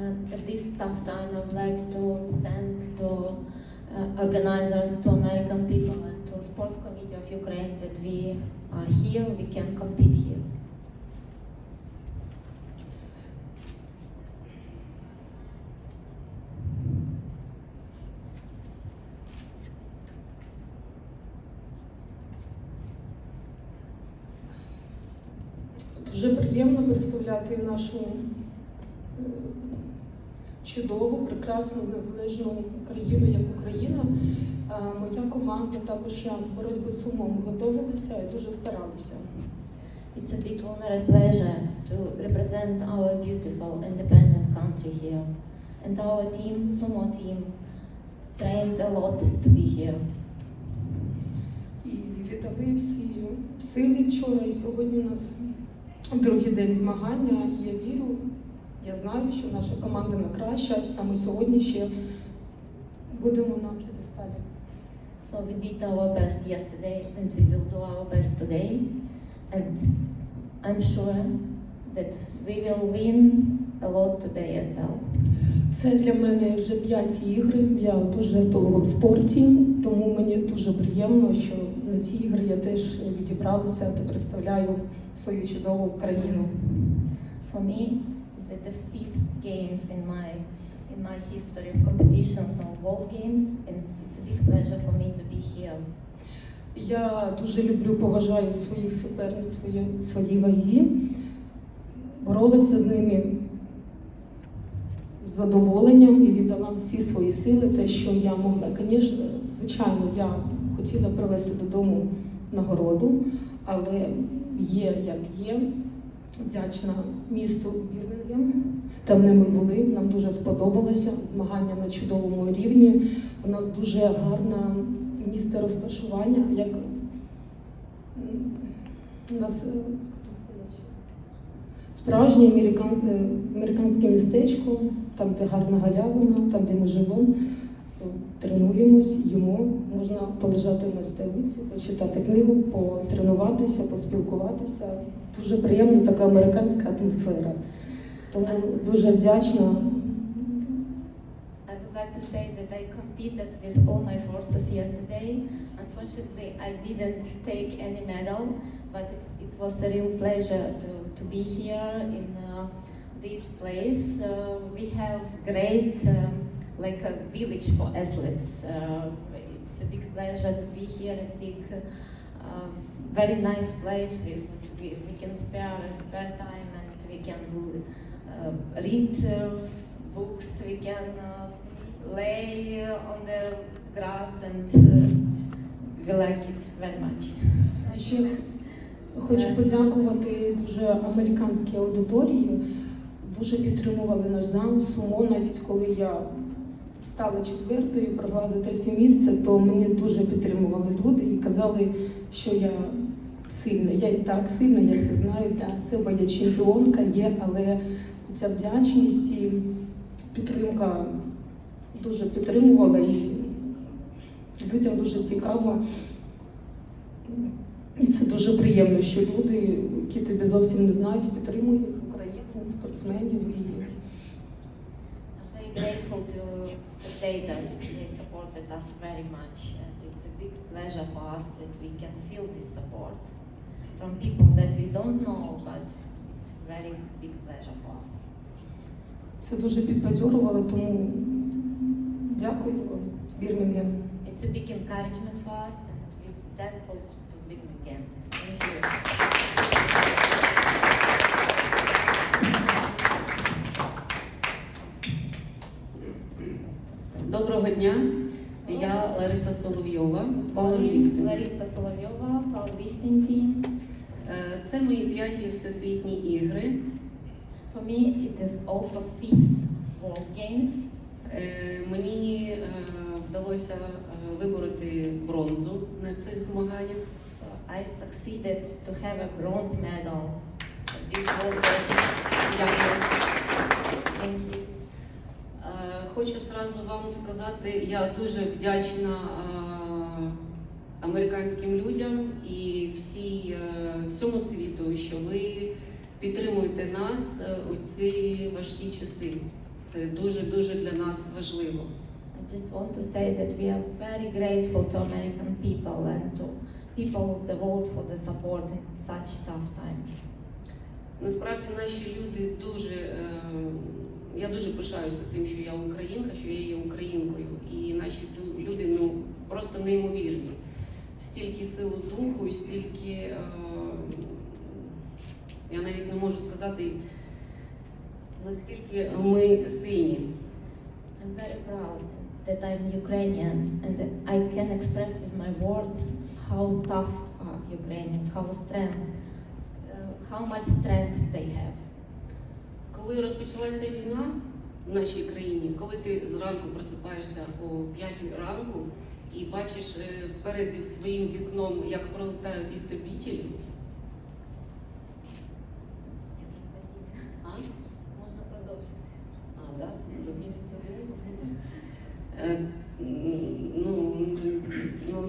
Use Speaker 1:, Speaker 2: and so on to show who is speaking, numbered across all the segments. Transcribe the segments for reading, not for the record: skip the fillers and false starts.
Speaker 1: At this tough time, I would like to thank to organizers, to American people and to Sports Committee of Ukraine that we are here, we can compete here.
Speaker 2: Дуже приємно представляти нашу чудову, прекрасну, незалежну країну, як Україна. Моя команда, також я з боротьби з сумом готувалися і дуже старалися.
Speaker 1: It's a big honor and pleasure to represent our beautiful, independent country here. And our team, sumo team, trained a lot to be here.
Speaker 2: І віддали всі сили вчора, і сьогодні у нас другий день змагання, і я вірю, я знаю, що наша команда найкраща, а ми сьогодні ще будемо на п'єдесталі.
Speaker 1: So we did our best yesterday and we will do our best today. And I'm sure that we will win a lot today as well.
Speaker 2: Це для мене вже 5 ігри, я дуже довго в спорті, тому мені дуже приємно, що на ці ігри я теж відібралася та представляю свою чудову країну.
Speaker 1: For me, it's the 5th games in my history of competitions on World Games, and it's a big pleasure for me to be here.
Speaker 2: Я дуже люблю, поважаю своїх суперниць своїй вагі, боролася з ними з задоволенням і віддала всі свої сили, те, що я могла. Звичайно, я хотіла привезти додому нагороду, але є як є. Вдячна місту Бірмінгем. Там ми були, нам дуже сподобалося, змагання на чудовому рівні. У нас дуже гарне місце розташування, як у нас справжнє американське містечко, там, де гарна галявина, там, де ми живемо, тренуємось, їмо, можна полежати на стелиці, почитати книгу, потренуватися, поспілкуватися. Дуже приємна така американська атмосфера. Тому дуже вдячна.
Speaker 1: I would like to say that I competed with all my forces yesterday. Unfortunately, I didn't take any medal, but it was a real pleasure to be here in this place. We have great, like a village for athletes. It's a big pleasure to be here, a big, very nice place. We can spare time and we can read books, we can lay on the grass and we like it very much.
Speaker 2: Ще хочу подякувати дуже американській аудиторії. Дуже підтримували наш зал, сумо, навіть коли я стала 4-ю, пробула за 3 місце, то мене дуже підтримували люди і казали, що я сильна. Я і так сильна, я це знаю, для себе я чемпіонка є, але ця вдячність і підтримка дуже підтримувала, і людям дуже цікаво. І це дуже приємно, що люди, які тобі зовсім не знають, підтримують Україну, спортсменів.
Speaker 1: I'm very grateful to Atletas. They supported us very much, and it's a big pleasure for us that we can feel this support from people that we don't know, but it's a very big pleasure for us.
Speaker 2: Це дуже підбадьорувало, тому дякую вам, Бірмінгем.
Speaker 1: It's a big encouragement for us, and we're thankful to Birmingham. Thank you.
Speaker 3: Доброго дня, я Лариса Соловйова, пауерліфтинг.
Speaker 1: Лариса Соловйова, powerlifting team.
Speaker 3: Це мої 5-ті всесвітні ігри.
Speaker 1: For me, it is also 5th World Games.
Speaker 3: Мені вдалося вибороти бронзу на цих змаганнях.
Speaker 1: So I succeeded to have a bronze medal at this World Games.
Speaker 3: Дякую.
Speaker 1: Thank you.
Speaker 3: Хочу зразу вам сказати, я дуже вдячна американським людям і всьому світу, що ви підтримуєте нас у ці важкі часи. Це дуже-дуже для нас важливо.
Speaker 1: I just want to say that we are very grateful to American people and to people of the world for the support in such tough time.
Speaker 3: Насправді наші люди я дуже пишаюся тим, що я українка, що я є українкою. І наші люди просто неймовірні. Стільки сили духу і стільки, я навіть не можу сказати, наскільки ми сильні.
Speaker 1: I'm very proud that I'm Ukrainian and that I can express with my words how tough are Ukrainians, how much strength they have.
Speaker 3: Коли розпочалася війна в нашій країні, коли ти зранку просипаєшся о 5 ранку і бачиш перед своїм вікном, як пролітають істребітелі,
Speaker 1: Можна продовжити.
Speaker 3: Да? Закінчити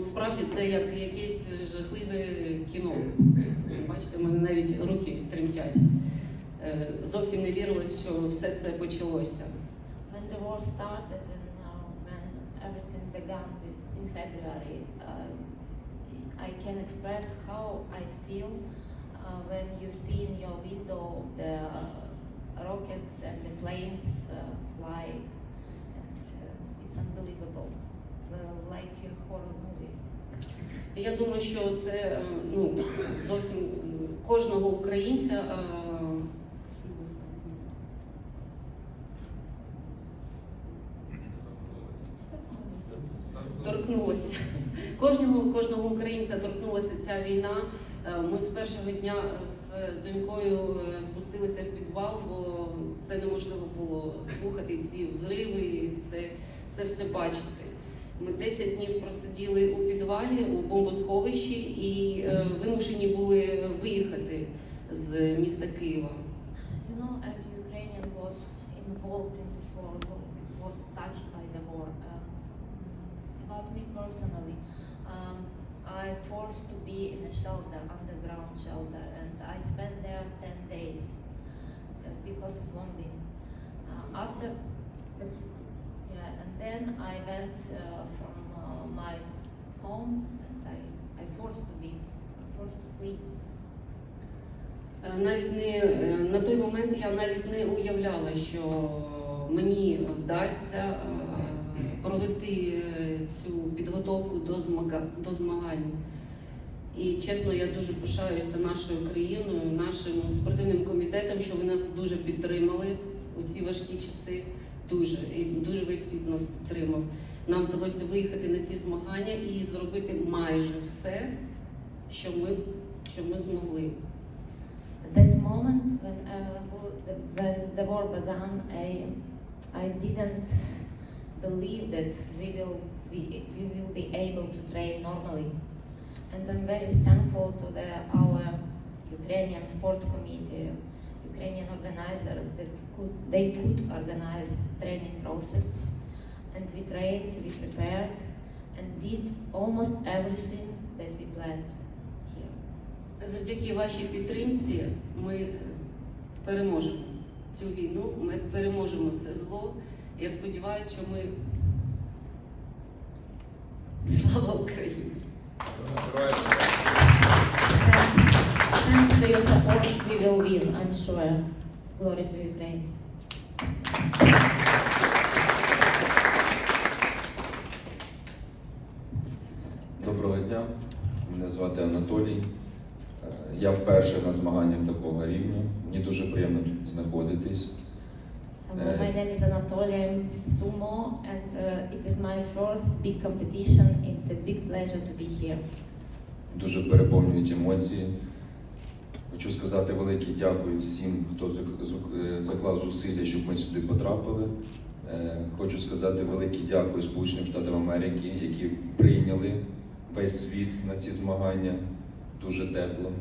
Speaker 3: справді це як якесь жахливе кіно. Бачите, в мене навіть руки тремтять. Зовсім не вірилось, що все це почалося.
Speaker 1: When the war started and when everything began in February, I can express how I feel when you see in your window the rockets and the planes fly. And it's unbelievable. It's like a horror movie.
Speaker 3: Я думаю, що це зовсім кожного українця торкнулося. Кожного українця торкнулася ця війна. Ми з першого дня з донькою спустилися в підвал, бо це неможливо було слухати ці взриви, це все бачити. Ми 10 днів просиділи у підвалі, у бомбосховищі і вимушені були виїхати з міста Києва.
Speaker 1: You know, every Ukrainian was involved in this war, was touched by the war. About me personally, I forced to be in a shelter, underground shelter, and I spent there 10 days because of bombing. And then I went from my home, and I forced to flee.
Speaker 3: На той момент я навіть не уявляла, що мені вдасться провести цю підготовку до змагань. І чесно, я дуже пишаюся нашою країною, нашим спортивним комітетом, що ви нас дуже підтримали у ці важкі часи. І дуже весь світ нас підтримав. Нам вдалося виїхати на ці змагання і зробити майже все, що ми змогли.
Speaker 1: At that moment, when the war began, I didn't believe that we will be able to train normally. And I'm very thankful to our Ukrainian sports committee, Ukrainian organizers that they could organize training process, and we trained, we prepared, and did almost everything that we planned here.
Speaker 3: Завдяки вашій підтримці ми переможемо цю війну, ми переможемо це зло. Я сподіваюся, що ми... Слава Україні!
Speaker 1: Thanks to your support, we will win, I'm sure. Glory to Ukraine.
Speaker 4: Доброго дня, мене звати Анатолій. Я вперше на змаганнях такого рівня. Мені дуже приємно тут знаходитись.
Speaker 1: Hello, my name is Anatoly, I'm sumo, and it is my first big competition. It's a big pleasure to be here.
Speaker 4: Дуже переповнюють емоції. Хочу сказати велике дякую всім, хто заклав зусилля, щоб ми сюди потрапили. Хочу сказати велике дякую Сполученим Штатам Америки, які прийняли весь світ на ці змагання дуже тепло.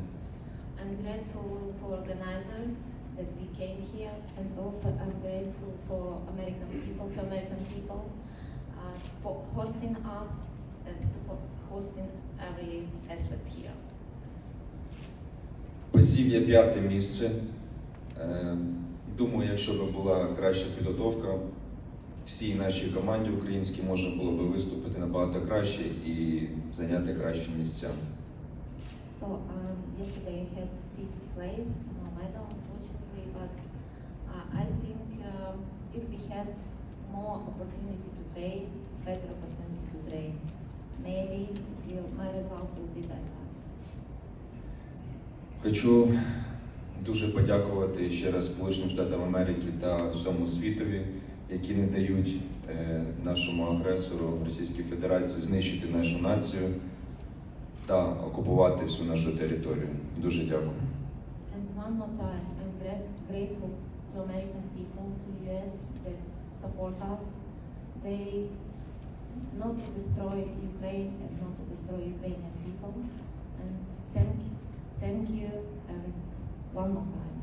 Speaker 1: I'm grateful for organizers that we came here, and also I'm grateful for American people for hosting us, for hosting every athletes here.
Speaker 4: Посів я 5-те місце. Думаю, якщо б була краща підготовка, всій нашій команді українській можна було б виступити набагато краще і зайняти кращі місця.
Speaker 1: So yesterday I had fifth place, no medal unfortunately, but I think if we had more opportunity to train, better opportunity to train, maybe my result will be better.
Speaker 4: Хочу дуже подякувати ще раз Сполученим Штатам Америки та всьому світові, які не дають нашому агресору Російській Федерації знищити нашу націю та окупувати всю нашу територію. Дуже дякую.
Speaker 1: And one more time, I'm grateful to American people, to US that support us. They not to destroy Ukraine and not to destroy Ukrainian people. And thank you one more time.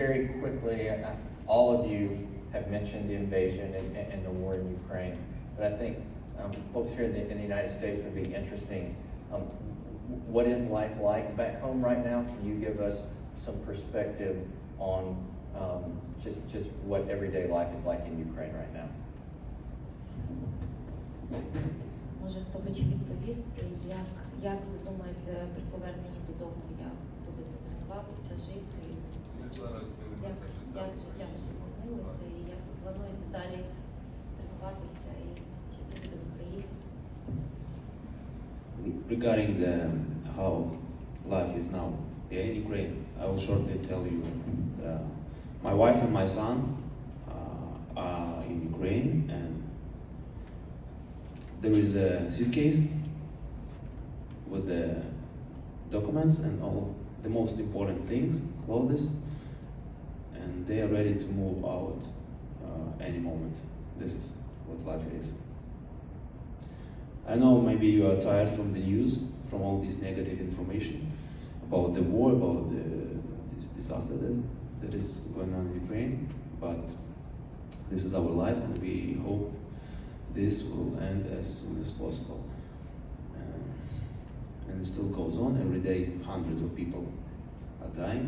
Speaker 5: Very quickly, all of you have mentioned the invasion and the war in Ukraine, but I think folks here in the United States would be interesting. What is life like back home right now? Can you give us some perspective on just what everyday life is like in Ukraine right now?
Speaker 1: Може, хто хоче відповісти, як ви думаєте при поверненні додому, як будете тренуватися, жити? Як життя ваше змінилося і як ви плануєте далі тренуватися і чи це буде в Україні?
Speaker 6: Regarding how life is now in Ukraine, I will shortly tell you. My wife and my son are in Ukraine, and there is a suitcase with the documents and all the most important things, clothes, and they are ready to move out any moment. This is what life is. I know maybe you are tired from the news, from all this negative information about the war, about this disaster that is going on in Ukraine, but this is our life and we hope this will end as soon as possible. And it still goes on. Every day hundreds of people are dying.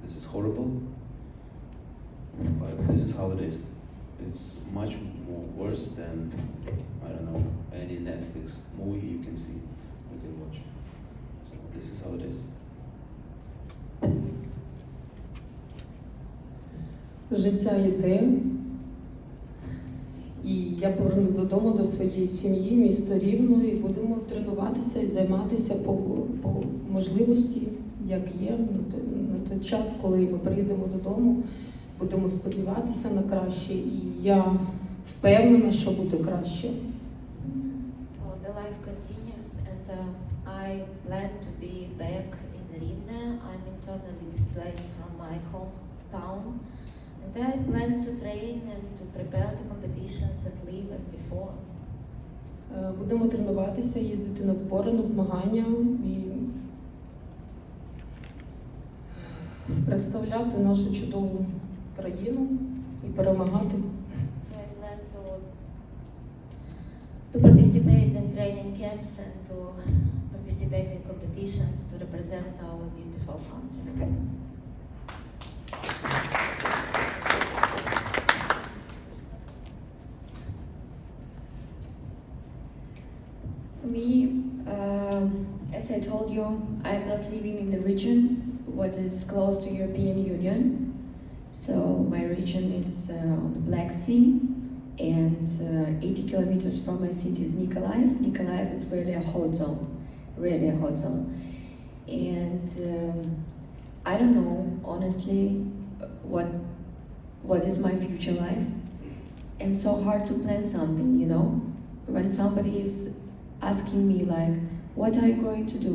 Speaker 6: This is horrible, but this is how it is. It's much more worse than, I don't know, any Netflix movie you can see, you can watch. So this is how it is.
Speaker 2: Життя йде, і я повернусь додому до своєї сім'ї, місто Рівно, і будемо тренуватися і займатися по можливості, як є, на той час, коли ми приїдемо додому, будемо сподіватися на краще, і я впевнена, що буде краще.
Speaker 1: So the life continues and I plan to be back in Rivne. I'm internally displaced from my hometown. And I plan to train and to prepare the competitions and live as before.
Speaker 2: Будемо тренуватися, їздити на збори, на змагання і представляти нашу чудову країну і перемагати.
Speaker 1: So I plan to participate in training camps and to participate in competitions to represent our beautiful country.
Speaker 7: For me, as I told you, I'm not living in the region what is close to European Union. So my region is on the Black Sea, and 80 kilometers from my city is Nikolaev. Nikolaev is really a hot zone, really a hot zone. And I don't know, honestly, what is my future life. And so hard to plan something, you know? When somebody is asking me like, what are you going to do?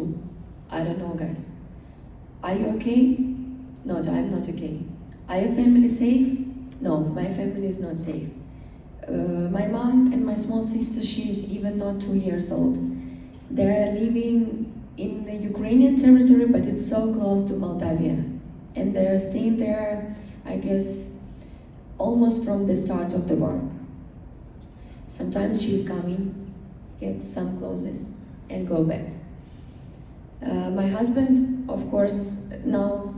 Speaker 7: I don't know, guys. Are you okay? No, I'm not okay. Are your family safe? No, my family is not safe. My mom and my small sister, she is even not 2 years old. They're living in the Ukrainian territory, but it's so close to Moldavia. And they're staying there, I guess, almost from the start of the war. Sometimes she's coming, get some clothes and go back. My husband, of course, now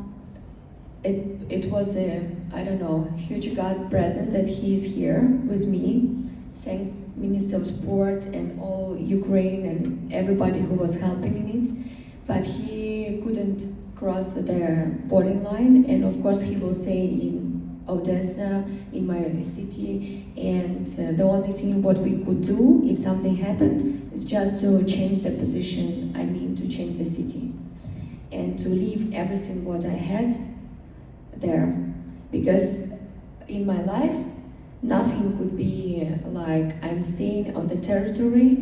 Speaker 7: it was a, I don't know, huge God present that he is here with me. Thanks Minister of Sport and all Ukraine and everybody who was helping in it. But he couldn't cross the boarding line, and of course he will stay in Odessa, in my city, and the only thing what we could do if something happened is just to change the position, I mean to change the city, and to leave everything what I had there. Because in my life, nothing could be like I'm staying on the territory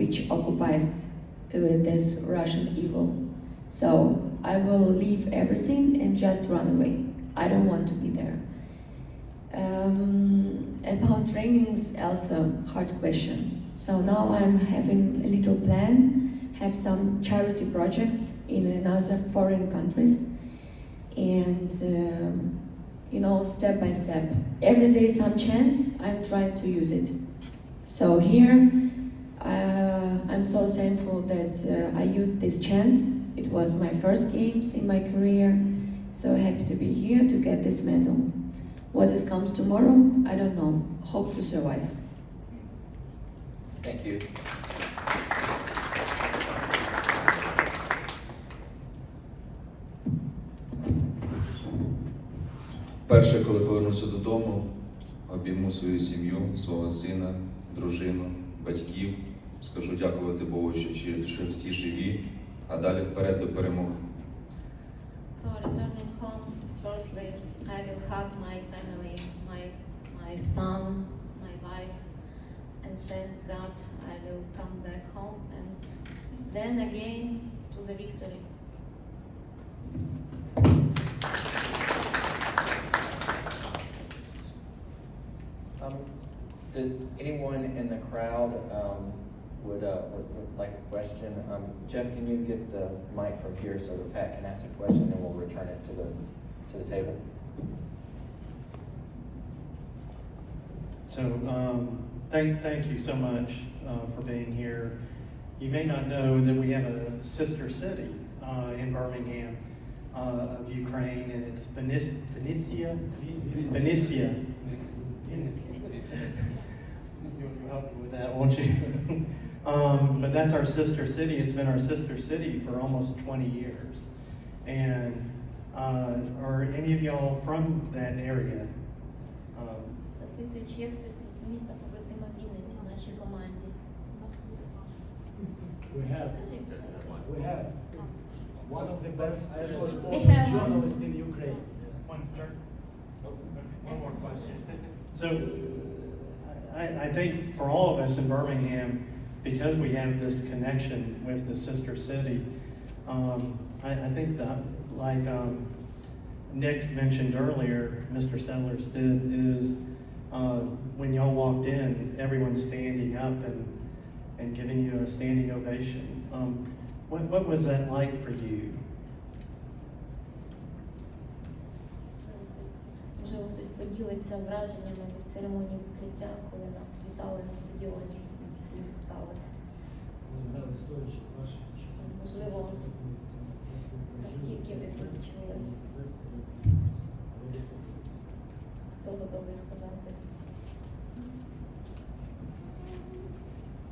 Speaker 7: which occupies this Russian evil. So I will leave everything and just run away. I don't want to be there. About trainings, also hard question. So now I'm having a little plan, have some charity projects in another foreign countries, and step by step. Every day some chance, I'm trying to use it. So here, I'm so thankful that I used this chance. It was my first games in my career, so happy to be here to get this medal. What comes tomorrow, I don't know. Hope to survive.
Speaker 5: Thank you.
Speaker 4: Перше, коли повернуся додому, обійму свою сім'ю, свого сина, дружину, батьків. Скажу дякувати Богу, що всі живі, а далі вперед до перемоги.
Speaker 1: So returning home, firstly, I will hug my family, my son, my wife, and thanks God I will come back home and then again to the victory.
Speaker 5: Did anyone in the crowd would like a question? Jeff, can you get the mic from here so that Pat can ask a question, and we'll return it to the table.
Speaker 8: So thank you so much for being here. You may not know that we have a sister city in Birmingham of Ukraine, and it's Benicia. You'll help me with that, won't you? But that's our sister city. It's been our sister city for almost 20 years. And are any of y'all from that area?
Speaker 1: Запитую, чи є хтось із міста побратима Вінниці в нашій команді.
Speaker 9: We have
Speaker 1: Скажіть, будь ласка.
Speaker 9: we have one of the best
Speaker 1: We have
Speaker 9: journalists in Ukraine.
Speaker 8: One more question. So I think for all of us in Birmingham, because we have this connection with the sister city, I think that, like Nick mentioned earlier, Mr. Sellers did, is when y'all walked in, everyone's standing up and giving you a standing ovation. What was that like for you?
Speaker 1: Можливо, хтось поділиться враженнями від церемонії відкриття, коли нас вітали на стадіоні і всі встали. Можливо, наскільки ви це відчули? Хто готовий сказати?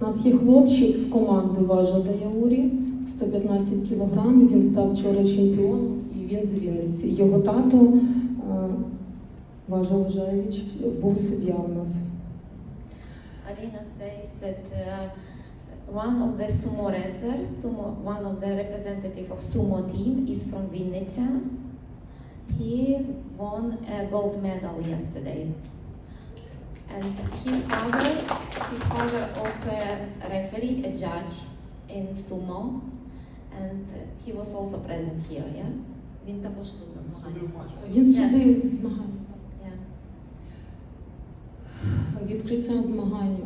Speaker 2: У нас є хлопчик з команди Важа Даяурі, 115 кілограмів, він став вчора чемпіоном і він з Вінниці. Його тато Важа Важаєвич був суддя у нас.
Speaker 1: Alina says that one of the sumo wrestlers, one of the representative of sumo team is from Vinnytsia. He won a gold medal yesterday. And his father also a referee, a judge in sumo, and he was also present here, yeah? Він також був на змаганнях.
Speaker 2: Він судив змагання.
Speaker 1: Yeah.
Speaker 2: Відкриття змагань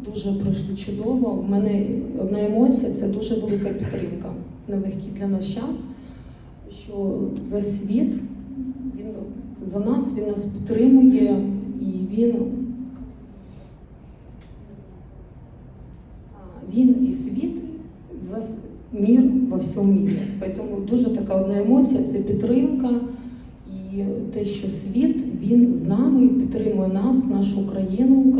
Speaker 2: дуже пройшли чудово. У мене одна емоція – це дуже велика підтримка. Нелегкий для нас час, що весь світ, він за нас, він нас підтримує, і він і світ за мир в во всьому мірі. Тому дуже така одна емоція – це підтримка і те, що світ, він з нами, підтримує нас, нашу Україну.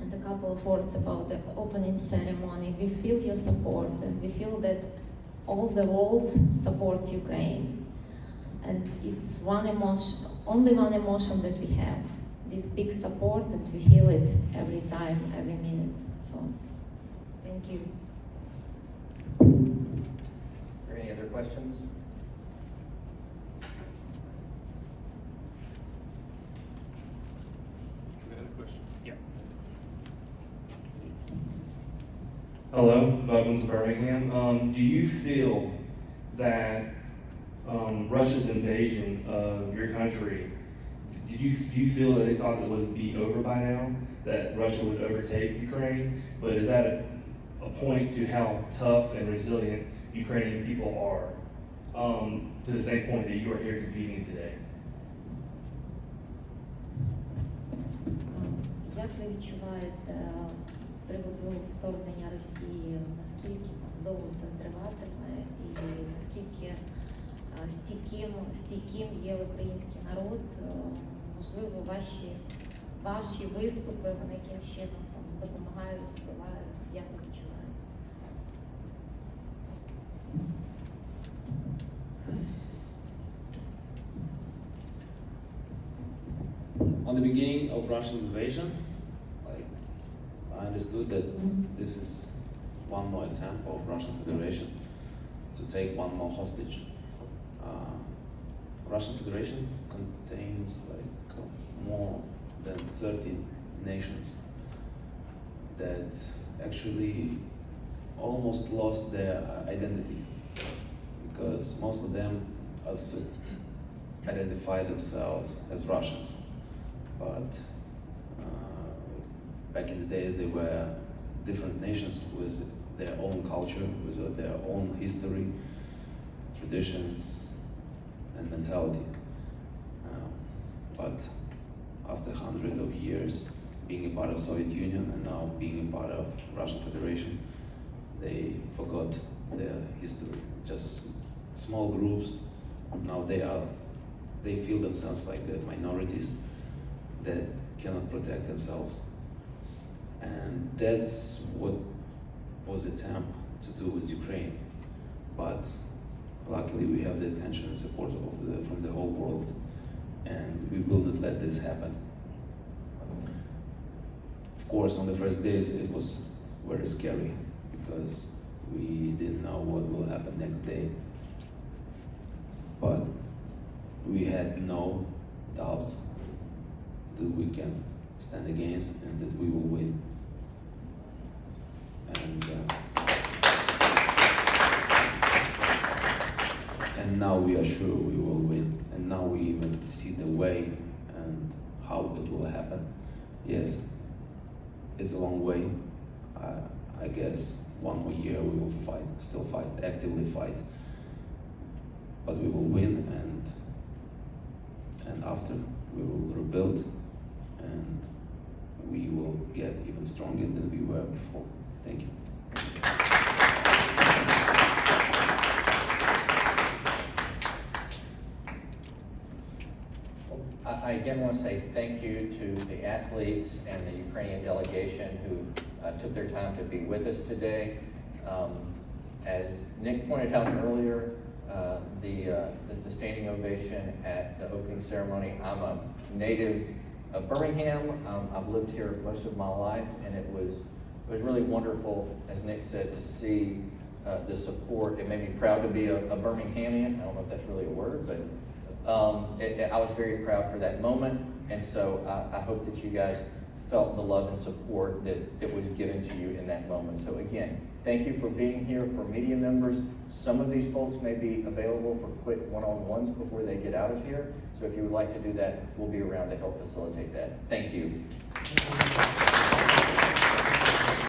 Speaker 1: And a couple of words about the opening ceremony. We feel your support, and we feel that all the world supports Ukraine. And it's one emotion, only one emotion that we have, this big support, and we feel it every time, every minute. So, thank you.
Speaker 5: Are there any other questions?
Speaker 10: Hello, welcome to Birmingham. Do you feel that Russia's invasion of your country, do you feel that they thought it would be over by now, that Russia would overtake Ukraine? But is that a point to how tough and resilient Ukrainian people are, to the same point that you are here competing today?
Speaker 1: Як ви відчуваєте з приводу вторгнення Росії, наскільки довго це триватиме і наскільки стійким є український народ? Можливо, ваші виступи, вони яким чином там допомагають, впливають? Як ви відчуваєте?
Speaker 6: On the beginning of Russian invasion, like, I understood that this is one more example of Russian Federation to take one more hostage. Russian Federation contains like more than 30 nations that actually almost lost their identity, because most of them also identify themselves as Russians. But back in the days, they were different nations with their own culture, with their own history, traditions, and mentality. But after hundreds of years being a part of Soviet Union and now being a part of Russian Federation, they forgot their history. Just small groups. Now they feel themselves like minorities that cannot protect themselves. And that's what was attempt to do with Ukraine. But luckily we have the attention and support from the whole world, and we will not let this happen. Of course, on the first days it was very scary because we didn't know what will happen next day. But we had no doubts that we can stand against and that we will win. And now we are sure we will win. And now we even see the way and how it will happen. Yes, it's a long way. I guess one more year we will fight, still fight, actively fight. But we will win, and after we will rebuild, and we will get even stronger than we were before. Thank you.
Speaker 5: I again want to say thank you to the athletes and the Ukrainian delegation who took their time to be with us today. As Nick pointed out earlier, the standing ovation at the opening ceremony. I'm a native of Birmingham. I've lived here most of my life, and it was really wonderful, as Nick said, to see the support. It made me proud to be a Birminghamian. I don't know if that's really a word, but I was very proud for that moment, and so I hope that you guys felt the love and support that was given to you in that moment. So again, thank you for being here. For media members, some of these folks may be available for quick one-on-ones before they get out of here. So if you would like to do that, we'll be around to help facilitate that. Thank you.